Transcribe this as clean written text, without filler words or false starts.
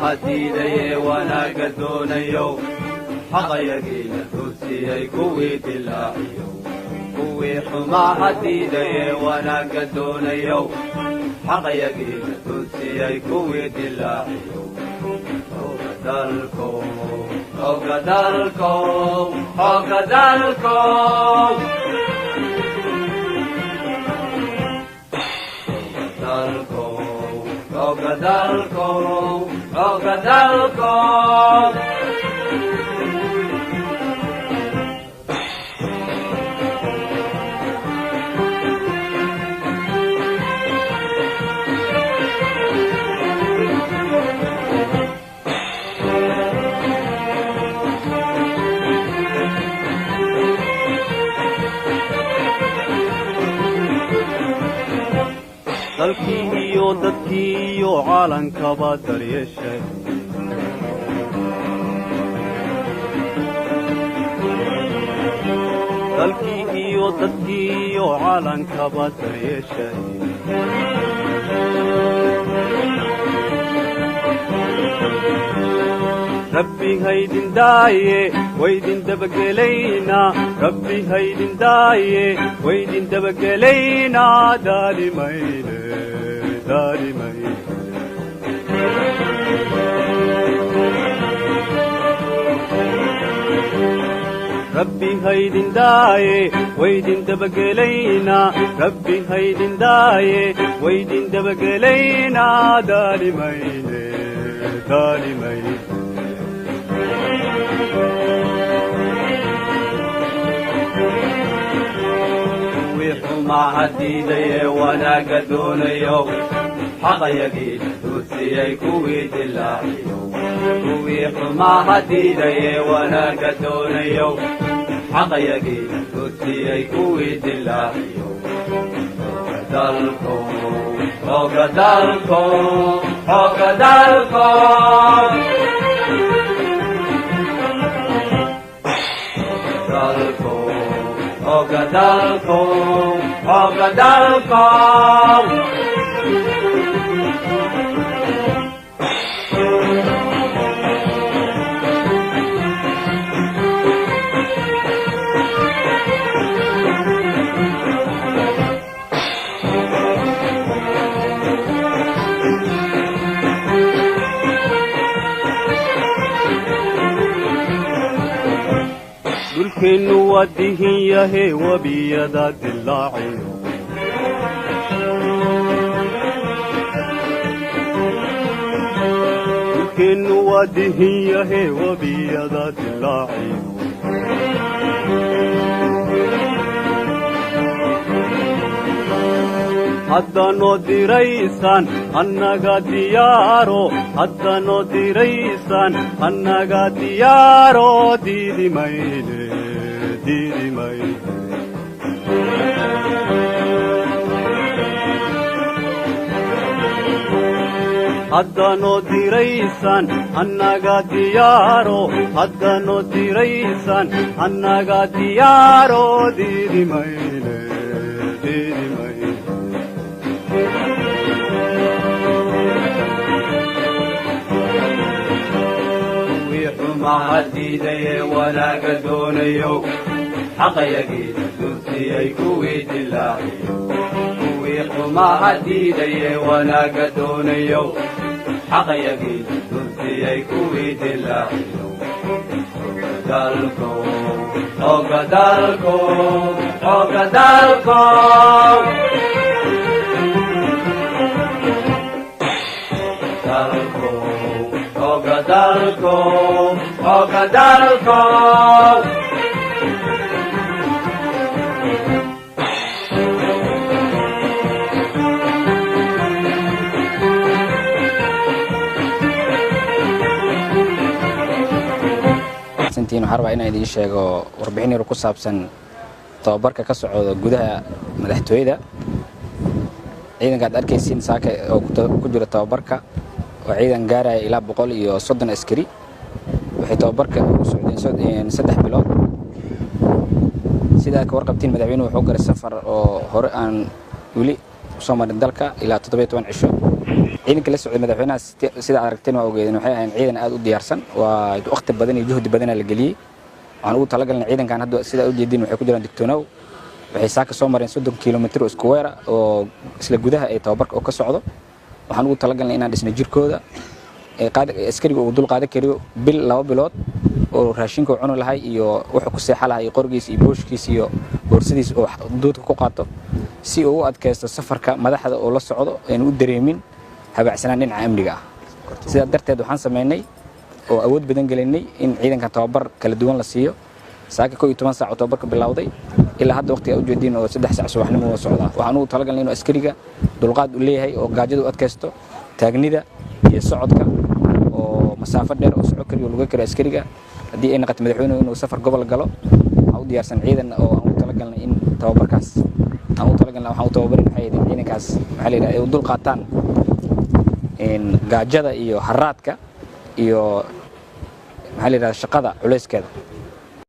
هديدي وانا قدون يوم حق يقين تسيي كوي دلاعيو كوي حما هديدي وانا قدون يوم حق يقين تسيي كوي دلاعيو قدركم قدركم قدركم قدركم قدركم dalkiiyo dadkiiyo caalankaba daryeeshay dalkiiyo dadkiiyo caalankaba daryeeshay rabbi haydin daaye waydin dabagelaynaa rabbi haydin daaye waydin dabagelaynaa daalimayne daalimayne rabbi haydin daaye waydin dabagelaynaa rabbi haydin daaye waydin dabagelaynaa daalimayne daalimayne ما هديدي وانا قدون يوم حق يقين تسيي كوي دلاعيو كوي ما هديدي وانا قدون يوم حق يقين تسيي كوي دلاعيو قدركم قدركم قدركم قدركم قدركم دلكن وديه يهي وبيدا دلاعي دلكن وديه يهي وبيدا دلاعي haddano diraysan annaga diyaaro haddano diraysan annaga diyaaro diidi mayne diidi mayne haddano diraysan annaga diyaaro haddano diraysan annaga diyaaro diidi mayne diidi mayne ما هديدي ولا قدون يوم حق يقين تسيي كوي دلاعيو كوي ما هديدي ولا قدون يوم حق يقين تسيي كوي دلاعيو قدركم قدركم قدركم قدركم قدركم santiin waxaan rabaa inaan idiin sheego warbixin yar ku saabsan tababarka ka socda gudaha madaxtooyada ciidanka aad arkaysiin saaka oo ku jira tababarka oo ciidan gaaraya ilaa 130 askari waxay tababarka u socdeen 3 bilood sida ka warqabtiin madaxweynuhu wuxuu galay safar oo hore aan wali ku soo marin dalka ilaa 17 cisho ciidanka la socday madaxweynaha sida aad aragteen waa ogeedeen waxay ahayn ciidan aad u diyaarsan waa waqti badan iyo juhdi badan la geliyay waxaan ugu talagalnay ciidankan hadda sida u jeedin waxay ku jiraan digtoonow waxay saaka soo mareen 30 kilomitir isku weera oo isla gudaha ay tababarka oo ka socdo waxaan ugu talagalnay inaan dhisno jirkooda askariga uu dul qaadan karo bil 2 bilood oo raashinka cuno lahay iyo wuxuu ku seexan lahay qorgiis iyo booshkiis iyo boorsadiis oo doodka ku qaato si uu u adkaysto safarka madaxda oo la socdo in uu dareemin habacsanaan dhinaca amniga ah sida darteed waxaan sameynay oo awood badan gelinay in ciidanka tababar kala duwan la siiyo saaka 12 saac tababarka bilowday ilaa hadda waqtiga u jeedin oo 3 saac subaxnimo oo socda waxaan u talagalnay inuu askariga dulqaad u leeyahay oo gaajada u adkaysto taagnida iyo socodka oo masaafo dheer oo socod kariyo lagu karo askariga hadii ay noqoto madaxweynuhu inuu safar gobol galo waxa u diyaarsan ciidan oo aan u talagalnay in tababarkaas aan u talagalnay waxa uu tababarin hay'adaha ciidankaas waxa la yiraahdaa ay dul qaataan in gaajada iyo haraadka iyo waxa la yiraahdaa shaqada culeyskeeda